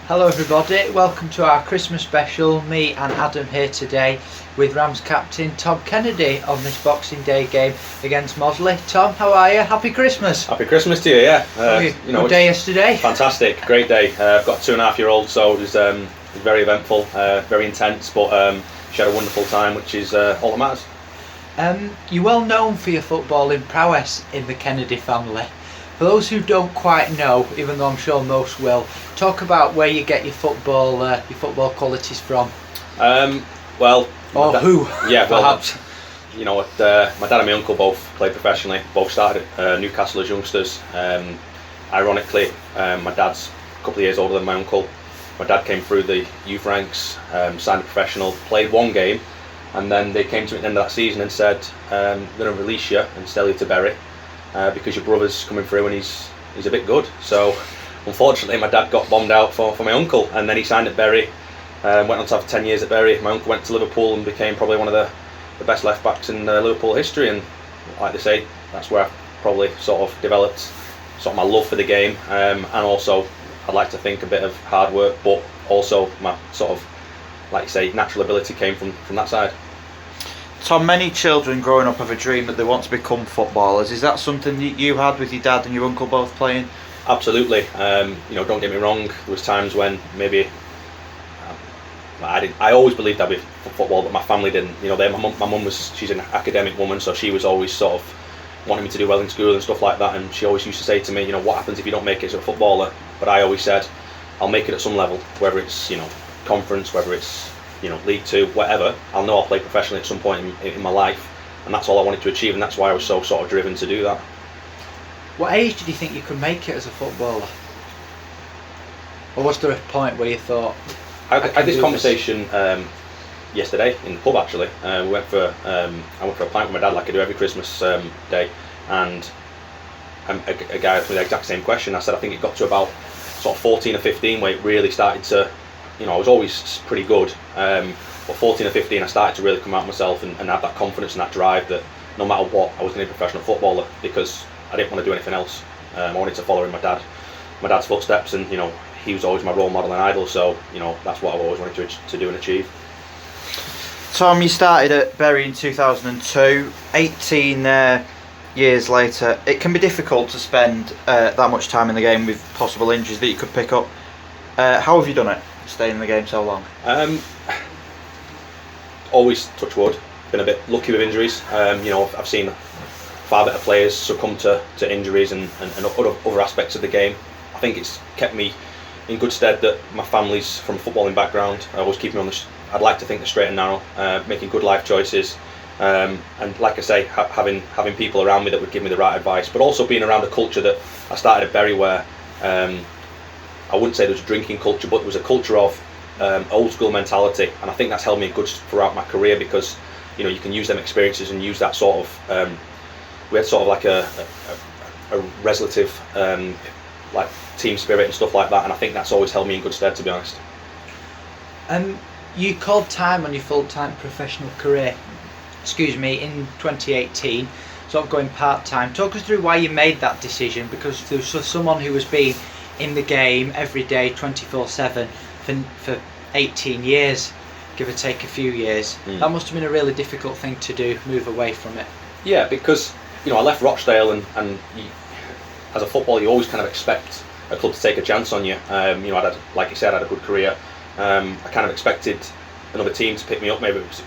Hello everybody, welcome to our Christmas special. Me and Adam here today with Rams captain Tom Kennedy on this Boxing Day game against Mosley. Tom, how are you? Happy Christmas. Happy Christmas to you, yeah. Good day yesterday. Fantastic, great day. I've got a 2.5-year-old, so it was very eventful, very intense, but she had a wonderful time, which is all that matters. You're well known for your footballing prowess in the Kennedy family. For those who don't quite know, even though I'm sure most will, talk about where you get your football qualities from. Who? Yeah, perhaps. My dad and my uncle both played professionally. Both started at Newcastle as youngsters. Ironically, my dad's a couple of years older than my uncle. My dad came through the youth ranks, signed a professional, played one game, and then they came to me at the end of that season and said, "We're going to release you and sell you to Bury. Because your brother's coming through and he's a bit good." So unfortunately my dad got bombed out for my uncle, and then he signed at Bury, went on to have 10 years at Bury. My uncle went to Liverpool and became probably one of the best left backs in Liverpool history, and like they say, that's where I probably sort of developed sort of my love for the game, and also I'd like to think a bit of hard work, but also my sort of, like you say, natural ability came from that side. Tom, many children growing up have a dream that they want to become footballers. Is that something that you had with your dad and your uncle both playing? Absolutely. Don't get me wrong. There was times when maybe I always believed I'd be football, but my family didn't. My mum she's an academic woman, so she was always sort of wanting me to do well in school and stuff like that. And she always used to say to me, what happens if you don't make it as a footballer? But I always said, I'll make it at some level, whether it's conference, whether it's League Two, whatever. I'll know I'll play professionally at some point in my life, and that's all I wanted to achieve, and that's why I was so sort of driven to do that. What age did you think you could make it as a footballer? Or was there a point where you thought... I had this conversation yesterday in the pub actually. I went for a pint with my dad like I do every Christmas day, and a guy asked me the exact same question. I said I think it got to about sort of 14 or 15 where it really started to... I was always pretty good, but 14 or 15 I started to really come out myself and have that confidence and that drive that no matter what I was going to be a professional footballer, because I didn't want to do anything else. I wanted to follow in my dad's footsteps, and he was always my role model and idol, so that's what I always wanted to do and achieve. Tom, you started at Bury in 2002, 18 years later. It can be difficult to spend that much time in the game with possible injuries that you could pick up. How have you done it? Staying in the game so long? Always touch wood. Been a bit lucky with injuries. I've seen far better players succumb to injuries and other aspects of the game. I think it's kept me in good stead that my family's from a footballing background. I always keep me on I'd like to think the straight and narrow, making good life choices, and like I say, having people around me that would give me the right advice, but also being around a culture that I started at Bury where I wouldn't say there was a drinking culture, but there was a culture of old school mentality, and I think that's held me good throughout my career, because you can use them experiences and use that sort of we had sort of like a resolutive like team spirit and stuff like that, and I think that's always held me in good stead, to be honest. You called time on your full-time professional career, in 2018, sort of going part-time. Talk us through why you made that decision, because there was someone who was being in the game every day 24/7 for 18 years, give or take a few years. That must have been a really difficult thing to do, move away from it. Yeah, because I left Rochdale, and as a footballer you always kind of expect a club to take a chance on you. Like you said, I had a good career. I kind of expected another team to pick me up, maybe it was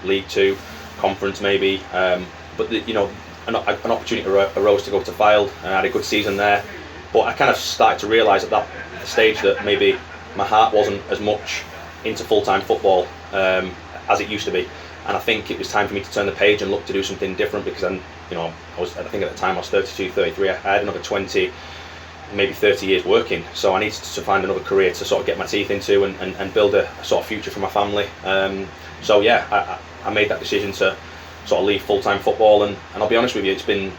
League Two, conference maybe, but an opportunity arose to go to Fylde, and I had a good season there. But I kind of started to realise at that stage that maybe my heart wasn't as much into full-time football as it used to be, and I think it was time for me to turn the page and look to do something different, because I think at the time I was 32, 33, I had another 20, maybe 30 years working, so I needed to find another career to sort of get my teeth into and build a sort of future for my family. So yeah, I made that decision to sort of leave full-time football, and I'll be honest with you, it's been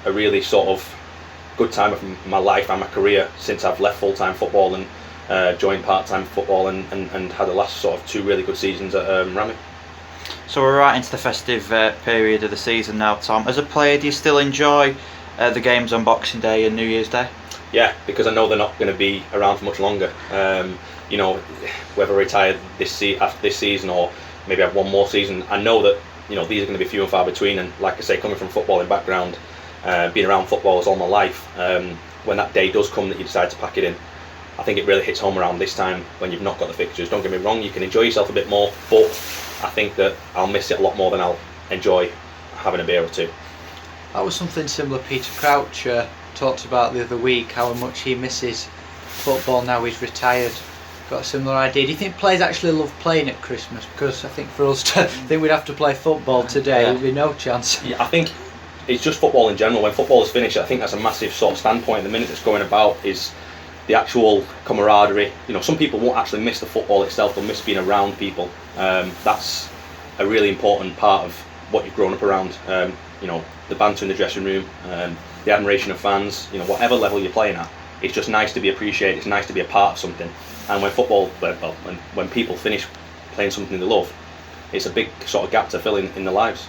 a really sort of good time of my life and my career since I've left full-time football and joined part-time football, and had the last sort of 2 really good seasons at Rammy. So we're right into the festive period of the season now, Tom. As a player, do you still enjoy the games on Boxing Day and New Year's Day? Yeah, because I know they're not going to be around for much longer. You know, whether I retire after this season or maybe have one more season, I know that, you know, these are going to be few and far between. And like I say, coming from footballing background, being around footballers all my life, when that day does come that you decide to pack it in, I think it really hits home around this time when you've not got the fixtures. Don't get me wrong, you can enjoy yourself a bit more, but I think that I'll miss it a lot more than I'll enjoy having a beer or two. That was something similar Peter Crouch talked about the other week, how much he misses football now he's retired. Got a similar idea. Do you think players actually love playing at Christmas? Because I think for us to think we'd have to play football today, there'd be no chance. Yeah, I think it's just football in general. When football is finished, I think that's a massive sort of standpoint. The minute that's going about is the actual camaraderie. You know, some people won't actually miss the football itself, they'll miss being around people. That's a really important part of what you've grown up around. You know, the banter in the dressing room, the admiration of fans, you know, whatever level you're playing at, it's just nice to be appreciated, it's nice to be a part of something. And when when people finish playing something they love, it's a big sort of gap to fill in their lives.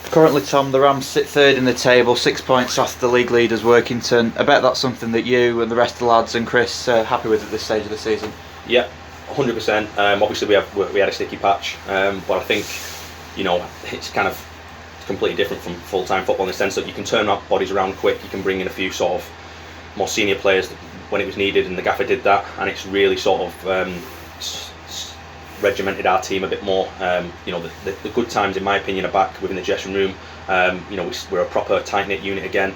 Currently, Tom, the Rams sit third in the table, 6 points off the league leaders, Workington. I bet that's something that you and the rest of the lads and Chris are happy with at this stage of the season. Yeah, 100%. Obviously, we had a sticky patch, but I think, you know, it's kind of completely different from full-time football in the sense that you can turn our bodies around quick. You can bring in a few sort of more senior players when it was needed, and the gaffer did that, and it's really sort of regimented our team a bit more. You know, the good times, in my opinion, are back within the dressing room. You know, we're a proper tight-knit unit again.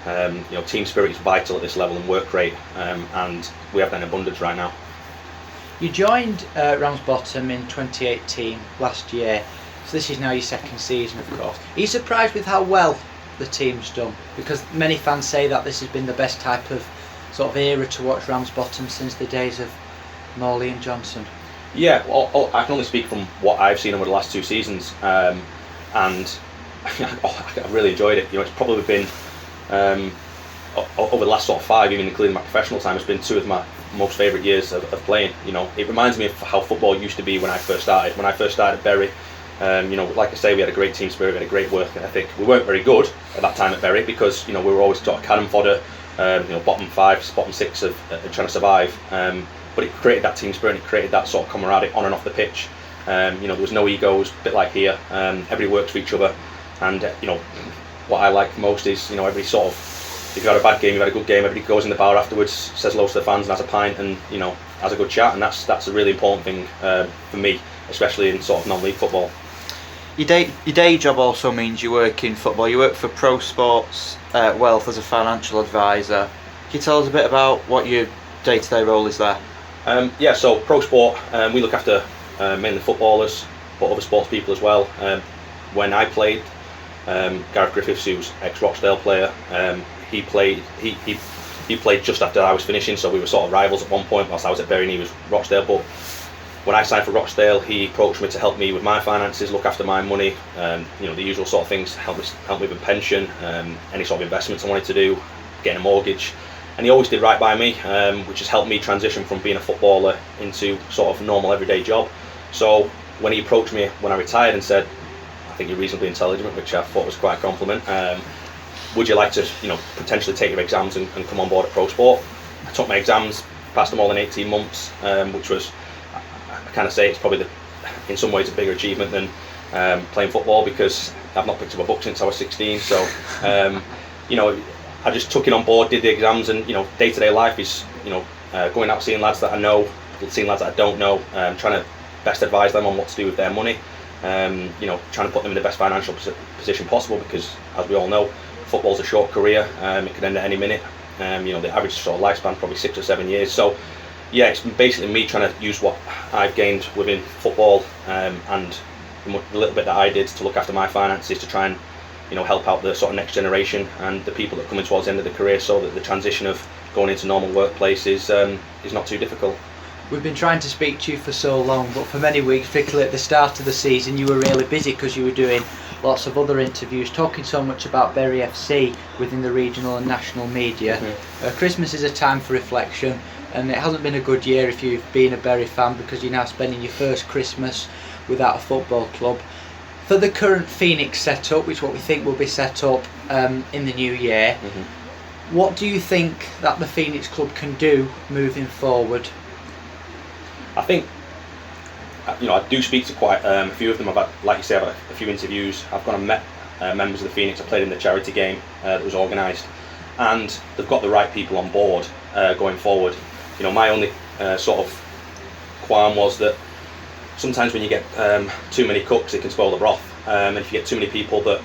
You know, team spirit is vital at this level, and work rate, and we have that in abundance right now. You joined Ramsbottom in 2018, last year, so this is now your second season, of course. Are you surprised with how well the team's done? Because many fans say that this has been the best type of sort of era to watch Ramsbottom since the days of Morley and Johnson. Yeah, well, I can only speak from what I've seen over the last 2 seasons, and I've really enjoyed it. You know, it's probably been over the last sort of 5, even including my professional time, it's been 2 of my most favourite years of playing. You know, it reminds me of how football used to be when I first started. When I first started at Bury, you know, like I say, we had a great team spirit, we had a great work ethic. We weren't very good at that time at Bury because, you know, we were always sort of cannon fodder, you know, bottom 5, bottom 6 of trying to survive. But it created that team spirit, and it created that sort of camaraderie on and off the pitch. You know, there was no egos, a bit like here. Everybody works for each other, and you know, what I like most is, you know, everybody sort of, if you've had a bad game, you've had a good game, everybody goes in the bar afterwards, says hello to the fans and has a pint, and, you know, has a good chat, and that's a really important thing for me, especially in sort of non-league football. Your day job also means you work in football. You work for Pro Sports Wealth as a financial advisor. Can you tell us a bit about what your day-to-day role is there? Yeah, so Pro Sport, we look after mainly footballers, but other sports people as well. When I played, Gareth Griffiths, who's ex-Rochdale player, he played just after I was finishing, so we were sort of rivals at one point whilst I was at Bury and he was Rochdale. But when I signed for Rochdale, he approached me to help me with my finances, look after my money, you know, the usual sort of things, help me with pension, any sort of investments I wanted to do, getting a mortgage. And he always did right by me, which has helped me transition from being a footballer into sort of normal everyday job. So when he approached me when I retired and said, I think you're reasonably intelligent, which I thought was quite a compliment, would you like to, you know, potentially take your exams and come on board at Pro Sport? I took my exams, passed them all in 18 months, which was, I kind of say it's probably in some ways a bigger achievement than playing football, because I've not picked up a book since I was 16. So you know, I just took it on board, did the exams, and, you know, day-to-day life is, you know, going out seeing lads that I know, seeing lads that I don't know, trying to best advise them on what to do with their money, you know, trying to put them in the best financial position possible, because, as we all know, football's a short career, it can end at any minute. You know, the average sort of lifespan probably 6 or 7 years. So yeah, it's basically me trying to use what I've gained within football, and the little bit that I did to look after my finances, to try and, you know, help out the sort of next generation and the people that come in towards the end of the career, so that the transition of going into normal workplace is not too difficult. We've been trying to speak to you for so long, but for many weeks, particularly at the start of the season, you were really busy because you were doing lots of other interviews, talking so much about Bury FC within the regional and national media. Mm-hmm. Christmas is a time for reflection, and it hasn't been a good year if you've been a Bury fan, because you're now spending your first Christmas without a football club. For the current Phoenix setup, which is what we think will be set up in the new year, What do you think that the Phoenix Club can do moving forward? I think, I do speak to quite a few of them. I've had, like you say, I've had a few interviews. I've gone and met members of the Phoenix. I played in the charity game that was organised, and they've got the right people on board going forward. My only sort of qualm was that sometimes when you get too many cooks, it can spoil the broth, and if you get too many people that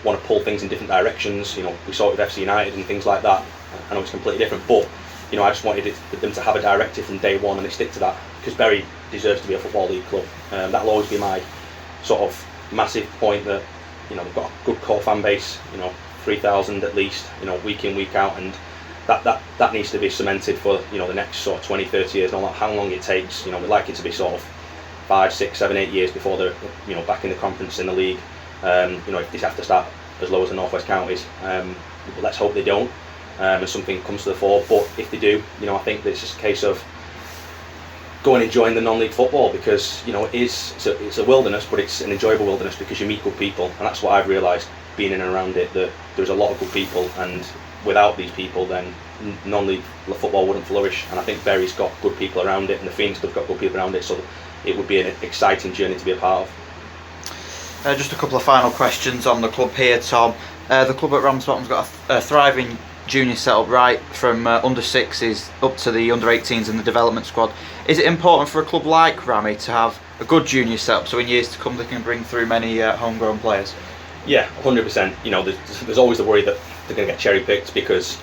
want to pull things in different directions, we saw it with FC United and things like that. I know it's completely different, but I just wanted them to have a directive from day one and they stick to that, because Bury deserves to be a Football League club. That'll always be my sort of massive point, that they've got a good core fan base, 3,000 at least, week in, week out, and that needs to be cemented for the next sort of 20, 30 years, no matter how long it takes. We'd like it to be sort of 5, 6, 7, 8 years before they're back in the conference, in the league. If they have to start as low as the North West counties, let's hope they don't, and something comes to the fore. But if they do, I think that it's just a case of going and enjoying the non-league football, because it's a wilderness, but it's an enjoyable wilderness because you meet good people, and that's what I've realised being in and around it, that there's a lot of good people, and without these people then non-league football wouldn't flourish. And I think Bury's got good people around it, and the Phoenix have got good people around it, so it would be an exciting journey to be a part of. Just a couple of final questions on the club here, Tom. The club at Ramsbottom's got a thriving junior setup, right from under 6s up to the under 18s and the development squad. Is it important for a club like Rammy to have a good junior setup, so in years to come they can bring through many homegrown players? Yeah, 100%. There's always the worry that they're going to get cherry picked, because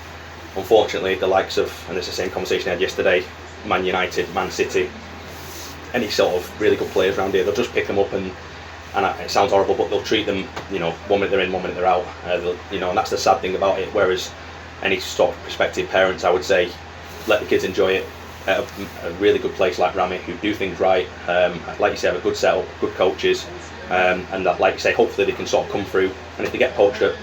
unfortunately the likes of, and it's the same conversation I had yesterday, Man United, Man City, any sort of really good players around here, they'll just pick them up and it sounds horrible, but they'll treat them, 1 minute they're in, 1 minute they're out, and that's the sad thing about it. Whereas any sort of prospective parents, I would say, let the kids enjoy it at a really good place like Rammy, who do things right, like you say, have a good setup, good coaches, and that, like you say, hopefully they can sort of come through, and if they get poached at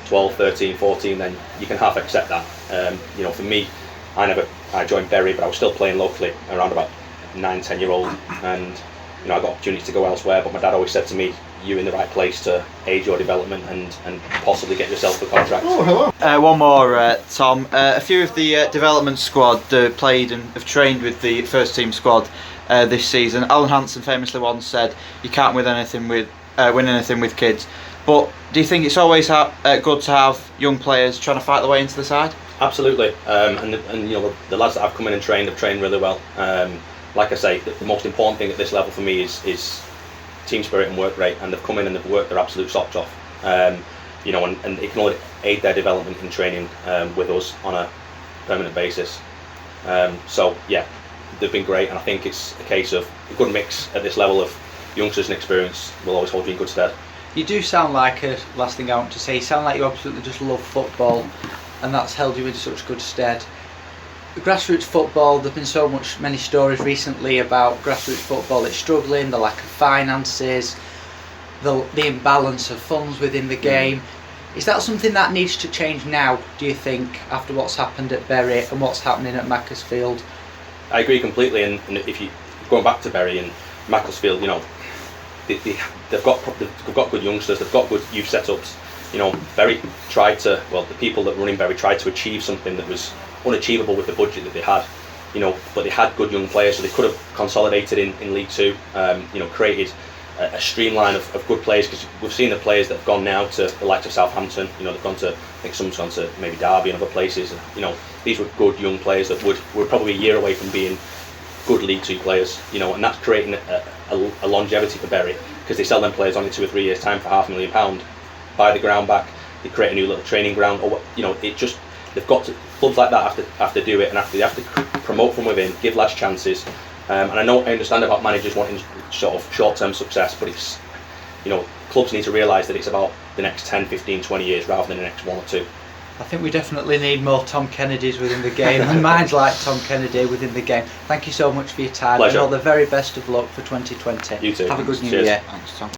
12, 13, 14, then you can half accept that. For me, I joined Bury, but I was still playing locally around about 9, 10-year-old, and I got opportunities to go elsewhere, but my dad always said to me, you're in the right place to aid your development and possibly get yourself a contract. Oh, hello. One more, Tom. A few of the development squad played and have trained with the first team squad this season. Alan Hansen famously once said, you can't win anything with kids. But do you think it's always good to have young players trying to fight their way into the side? Absolutely, and the lads that have come in and trained have trained really well. Like I say, the most important thing at this level for me is team spirit and work rate, and they've come in and they've worked their absolute socks off. And it can only aid their development in training with us on a permanent basis. So yeah, they've been great, and I think it's a case of a good mix at this level of youngsters and experience will always hold you in good stead. You do sound like, last thing I want to say, you sound like you absolutely just love football, and that's held you in such good stead. Grassroots football, there's been many stories recently about grassroots football. It's struggling, the lack of finances, the imbalance of funds within the game. Is that something that needs to change now, do you think, after what's happened at Bury and what's happening at Macclesfield? I agree completely, and if you going back to Bury and Macclesfield, they've got good youngsters, they've got good youth setups. Bury tried to, the people that run in Bury tried to achieve something that was unachievable with the budget that they had, but they had good young players, so they could have consolidated in League Two, created a streamline of good players, because we've seen the players that have gone now to the likes of Southampton, they've gone to, I think someone's gone to maybe Derby and other places, these were good young players that were probably a year away from being good League Two players, and that's creating a longevity for Bury, because they sell them players on in 2 or 3 years time for £500,000, buy the ground back, they create a new little training ground, or they've got to, clubs like that have to do it, and they have to promote from within, give lads chances. And I understand about managers wanting sort of short-term success, but it's, clubs need to realise that it's about the next 10, 15, 20 years rather than the next 1 or 2. I think we definitely need more Tom Kennedys within the game, and minds like Tom Kennedy within the game. Thank you so much for your time. Pleasure. And all the very best of luck for 2020. You too. Have a good New Cheers. Year. Thanks, Tom.